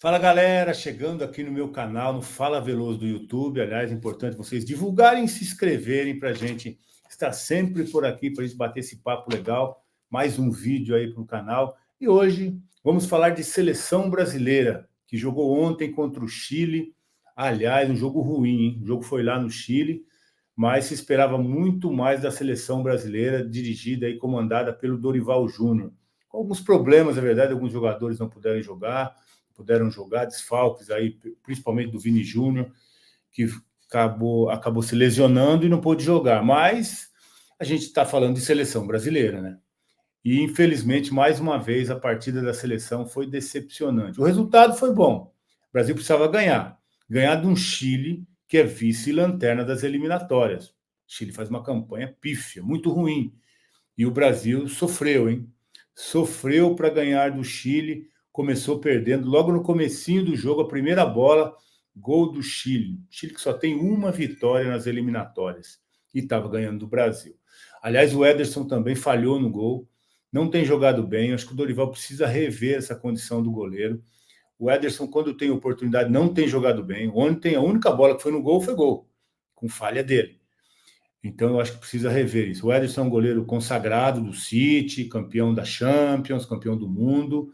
Fala galera, chegando aqui no meu canal, no Fala Veloso do YouTube. Aliás, é importante vocês divulgarem e se inscreverem para a gente estar sempre por aqui, para a gente bater esse papo legal. Mais um vídeo aí para o canal. E hoje vamos falar de seleção brasileira, que jogou ontem contra o Chile. Aliás, um jogo ruim, hein? O jogo foi lá no Chile, mas se esperava muito mais da seleção brasileira, dirigida e comandada pelo Dorival Júnior. Com alguns problemas, é verdade, alguns jogadores não puderam jogar, desfalques aí, principalmente do Vini Júnior, que acabou se lesionando e não pôde jogar. Mas a gente está falando de seleção brasileira, né? E, infelizmente, mais uma vez, a partida da seleção foi decepcionante. O resultado foi bom. O Brasil precisava ganhar. Ganhar de um Chile que é vice-lanterna das eliminatórias. O Chile faz uma campanha pífia, muito ruim. E o Brasil sofreu, hein? Sofreu para ganhar do Chile, começou perdendo logo no comecinho do jogo, a primeira bola, gol do Chile. Chile que só tem uma vitória nas eliminatórias e estava ganhando do Brasil. Aliás, o Ederson também falhou no gol, não tem jogado bem, acho que o Dorival precisa rever essa condição do goleiro. O Ederson, quando tem oportunidade, não tem jogado bem. Ontem, a única bola que foi no gol foi gol, com falha dele. Então, eu acho que precisa rever isso. O Ederson é um goleiro consagrado do City, campeão da Champions, campeão do mundo,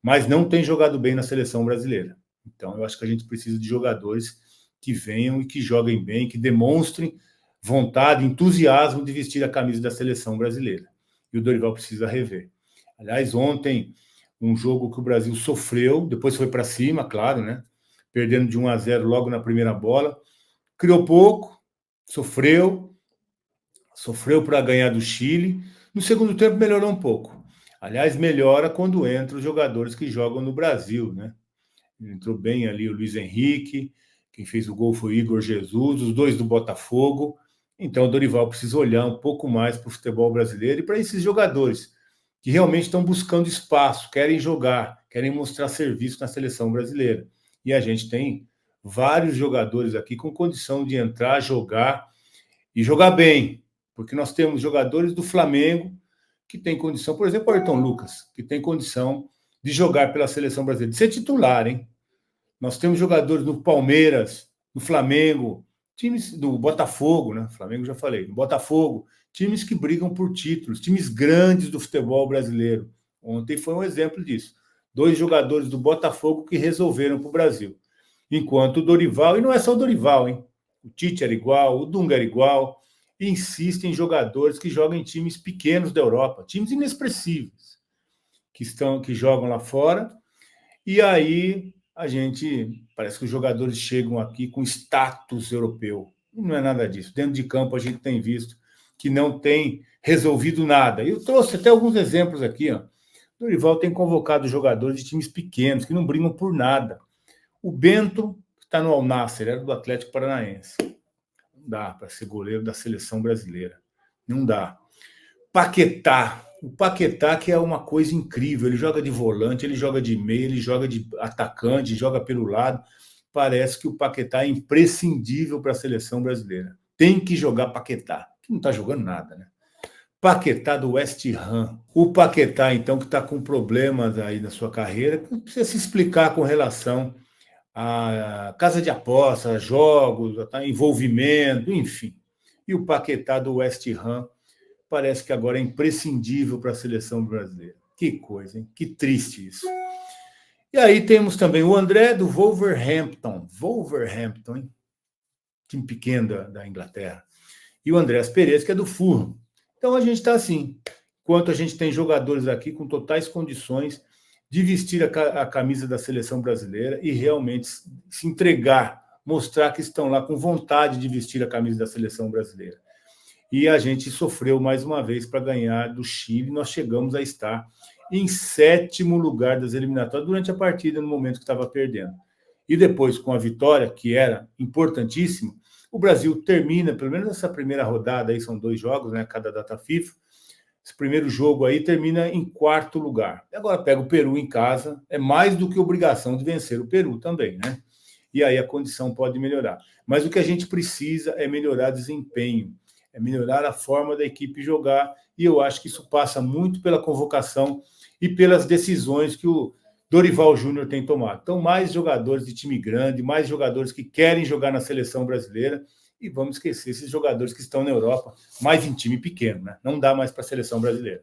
mas não tem jogado bem na seleção brasileira. Então, eu acho que a gente precisa de jogadores que venham e que joguem bem, que demonstrem vontade, entusiasmo de vestir a camisa da seleção brasileira. E o Dorival precisa rever. Aliás, ontem, um jogo que o Brasil sofreu, depois foi para cima, claro, né? Perdendo de 1-0 logo na primeira bola. Criou pouco, sofreu para ganhar do Chile. No segundo tempo melhorou um pouco. Aliás, melhora quando entram os jogadores que jogam no Brasil, né? Entrou bem ali o Luiz Henrique, quem fez o gol foi o Igor Jesus, os dois do Botafogo. Então o Dorival precisa olhar um pouco mais para o futebol brasileiro e para esses jogadores que realmente estão buscando espaço, querem jogar, querem mostrar serviço na seleção brasileira. E a gente tem vários jogadores aqui com condição de entrar, jogar e jogar bem, porque nós temos jogadores do Flamengo que têm condição, por exemplo, o Ayrton Lucas, que tem condição de jogar pela seleção brasileira, de ser titular, hein? Nós temos jogadores no Palmeiras, no Flamengo, times do Botafogo, né? Flamengo já falei, no Botafogo, times que brigam por títulos, times grandes do futebol brasileiro. Ontem foi um exemplo disso. 2 jogadores do Botafogo que resolveram para o Brasil. Enquanto o Dorival, e não é só o Dorival, hein? O Tite era igual, o Dunga era igual, e insiste em jogadores que jogam em times pequenos da Europa, times inexpressivos, que jogam lá fora, e aí parece que os jogadores chegam aqui com status europeu. E não é nada disso. Dentro de campo a gente tem visto que não tem resolvido nada. Eu trouxe até alguns exemplos aqui, ó. O Dorival tem convocado jogadores de times pequenos, que não brigam por nada. O Bento está no Al Nassr, era do Atlético Paranaense. Não dá para ser goleiro da seleção brasileira. Não dá. Paquetá. O Paquetá, que é uma coisa incrível. Ele joga de volante, ele joga de meia, ele joga de atacante, joga pelo lado. Parece que o Paquetá é imprescindível para a seleção brasileira. Tem que jogar Paquetá, que não está jogando nada, né? Paquetá do West Ham. O Paquetá, então, que está com problemas aí na sua carreira, precisa se explicar com relação a casa de apostas, jogos, envolvimento, enfim. E o Paquetá do West Ham parece que agora é imprescindível para a seleção brasileira. Que coisa, hein? Que triste isso. E aí temos também o André do Wolverhampton. Wolverhampton, hein? Time pequeno da Inglaterra. E o Andrés Pereira, que é do Fulham. Então a gente está assim. Enquanto a gente tem jogadores aqui com totais condições de vestir a camisa da seleção brasileira e realmente se entregar, mostrar que estão lá com vontade de vestir a camisa da seleção brasileira. E a gente sofreu mais uma vez para ganhar do Chile. Nós chegamos a estar em 7º lugar das eliminatórias durante a partida, no momento que estava perdendo. E depois, com a vitória, que era importantíssima, o Brasil termina, pelo menos essa primeira rodada, aí são 2 jogos, né, cada data FIFA, esse primeiro jogo aí termina em 4º lugar. Agora pega o Peru em casa, é mais do que obrigação de vencer o Peru também, né? E aí a condição pode melhorar. Mas o que a gente precisa é melhorar desempenho, é melhorar a forma da equipe jogar, e eu acho que isso passa muito pela convocação e pelas decisões que Dorival Júnior tem tomado. Então, mais jogadores de time grande, mais jogadores que querem jogar na seleção brasileira, e vamos esquecer esses jogadores que estão na Europa, mais em time pequeno, né? Não dá mais para a seleção brasileira.